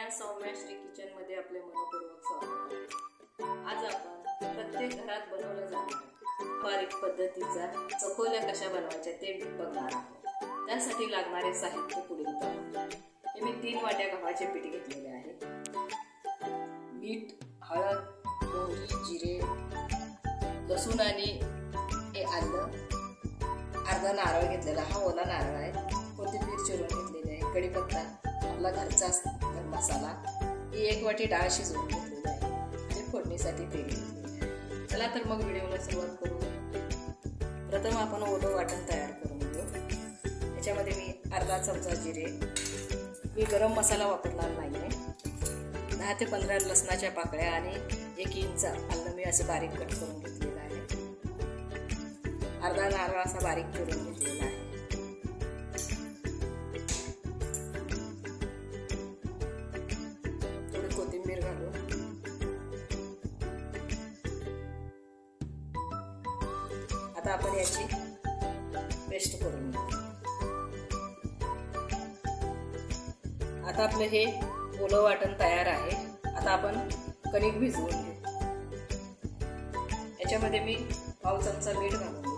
या सौम्याश्री किचन मध्ये आपले मनपूर्वक स्वागत आहे। आज आपण प्रत्येक घरात बनवलं जाणारं बारीक पद्धतीचा चकोल्या कशा बनवायच्या ते बघणार आहोत। त्यासाठी लागणारे साहित्य पुढीलप्रमाणे। हे मी 3 वाट्या गव्हाचे पीठ घेतलेले आहे। मीठ, हळद, मोहरी, जिरे, लसूण आणि हे आलं, अर्धा नारळ घेतलेला, हा ओला नारळ आहे, कोथिंबीर चिरून घेतलेली आहे, कढीपत्ता, आपला घरचा गरम मसाला, ही 1 वाटी डाळ शिजवून घेतलेली आहे आणि फोडणीसाठी तेल घेतलेले आहे। चला तर मग व्हिडिओला सुरुवात करू। प्रथम आपण ओलं वाटण तयार करून घेऊ। याच्यामध्ये मी अर्धा चमचा जिरे, मी गरम मसाला वापरणार नाही, 10 ते 15 लसणाच्या पाकळ्या आणि 1 इंच आलं मी असं बारीक कट करून घेतलेलं आहे, अर्धा नारळ असा बारीक करून घेतलेला आहे, थोडी कोथिंबीर घालू। आता आपण याची पेस्ट करून घेऊ। आता आपलं हे ओलं वाटण तयार आहे। आता आपण कणिक भिजवून घेऊ। याच्यामध्ये मी पाव चमचा मीठ घालून घेते।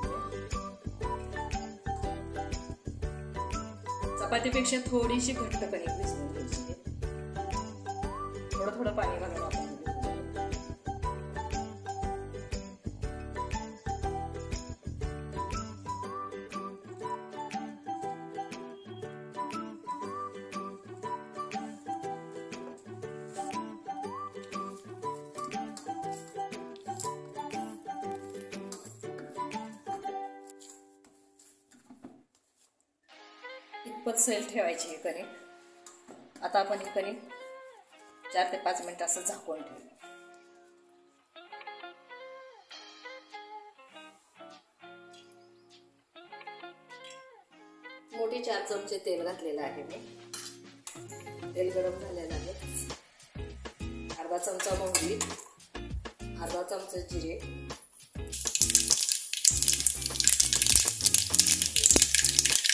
चपातीपेक्षा थोडीशी घट्ट कणिक भिजवून घ्यायची आहे। थोडं थोडं पाणी घालून आपण इतपत सैल ठेवायची ही कणिक। आता आपण ही कणिक 4 ते 5 मिनिट असं झाकून ठेवू। मोठी 4 चमचे तेल घातलेलं आहे मी। तेल गरम झालेलं आहे। अर्धा चमचा मोहरी, अर्धा चमचा जिरे,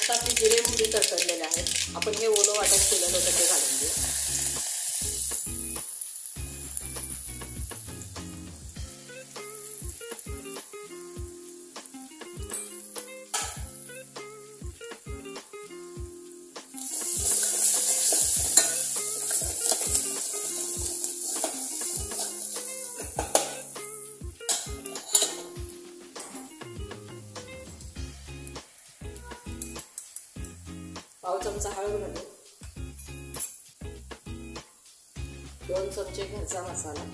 आता आपली जिरे मोहरी तडतडलेले आहेत। आपण हे ओलं वाटण केलेलं होतं ते घालून घेऊ। पाव चमचा हळद घालू, 2 चमचे घरचा मसाला।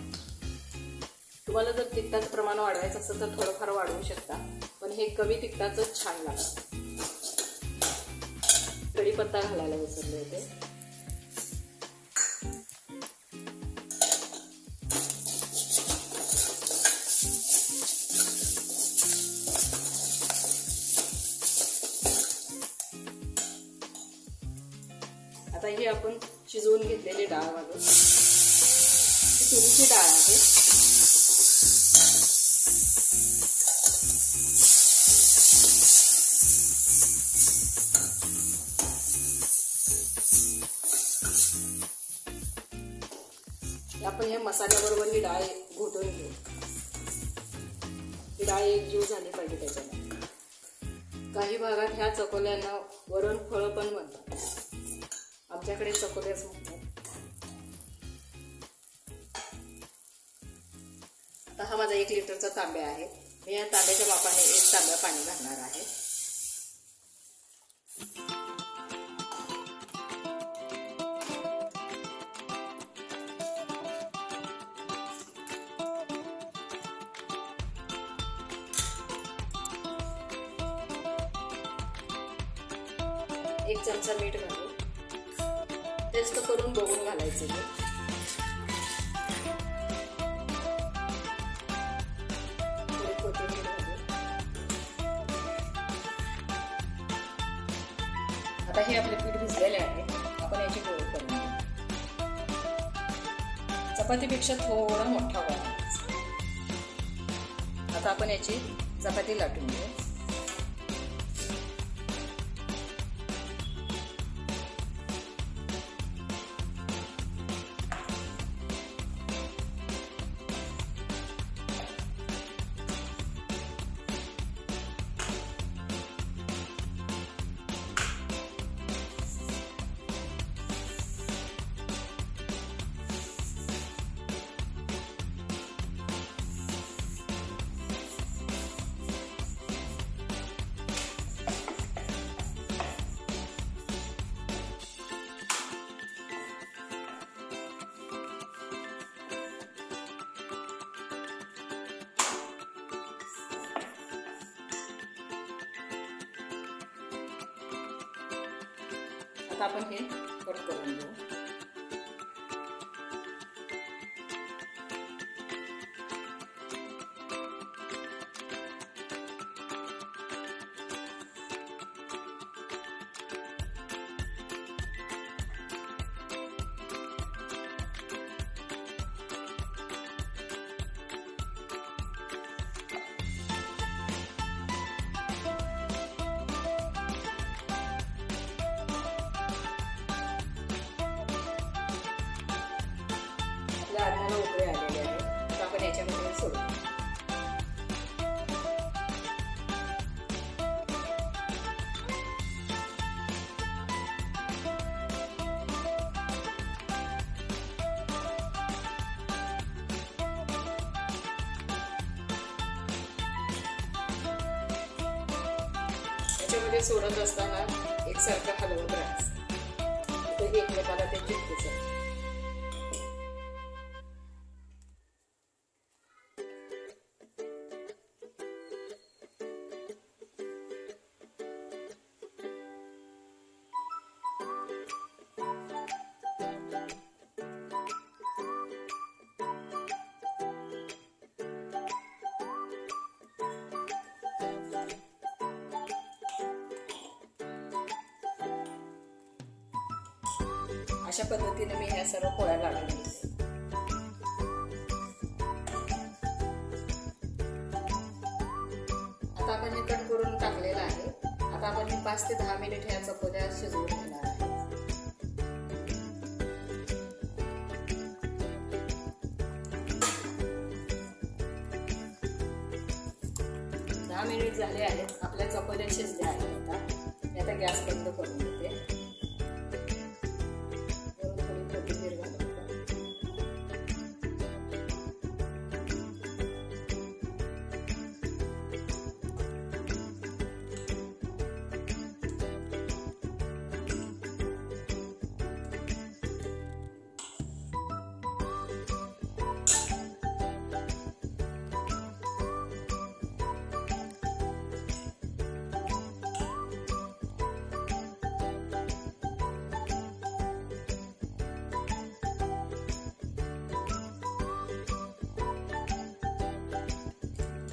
तुम्हाला जर तिखटाचं प्रमाण वाढवायचं असेल तर थोडंफार वाढवू शकता, पण हे कमी तिखटाचं छान लागतं। कढीपत्ता घालायला विसरले होते। आता ही आपण शिजवून घेतलेली डाळ घालू। तुरीची डाळ आहे। आपण हे मसाल्याबरोबर ही डाळ घोटून घेऊ। ही डाळ एकजीव झाली पाहिजे त्याच्यामध्ये। काही भागात ह्या चकोल्यांना वरण फळ पण म्हणतात, आमच्याकडे चकोल्याच म्हणतात। आता हा माझा 1 लिटरचा तांब्या आहे। मी या तांब्याच्या मापाने 1 तांब्या पाणी घालणार आहे। एक चमचा मीठ घालू, टेस्ट करून बघून घालायचे ते। थोडी कोथिंबीर घालू। आता हे आपले पीठ भिजलेले आहे। आपण याची गोळी करून घेऊ। चपातीपेक्षा थोडा मोठा करायचा। आता आपण याची चपाती लाटून घेऊ। आता आपण हे कट करून घेऊ. आधीला उकळे आलेले आहेत. आता आपण याच्यामध्ये सोडू. याच्यामध्ये सोडत असताना एकसारखं हलवत राहायचं. हे एकमेकाला ते चिपकूच आहे. अशा पद्धतीने मी ह्या सर्व पोळ्या लाटून घेते. आता आपण हे कट करून टाकलेलं आहे. आता आपण हे 5 ते 10 मिनिट ह्या चकोल्या शिजवून घेणार आहे. 10 मिनिट झाले आहेत. आपल्या चकोल्या शिजल्या आहेत. आता गॅस बंद करून देते.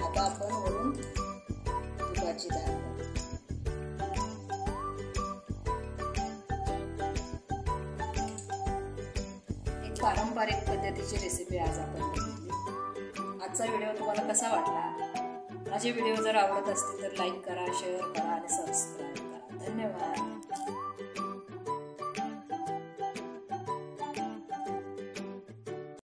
आता आपण वरून तुपाची डाळ. एक पारंपरिक पद्धतीची रेसिपी आज आपण बघितली. आजचा व्हिडिओ तुम्हाला कसा वाटला? माझे व्हिडिओ जर आवडत असतील तर लाईक करा, शेअर करा आणि सबस्क्राईब करा. धन्यवाद.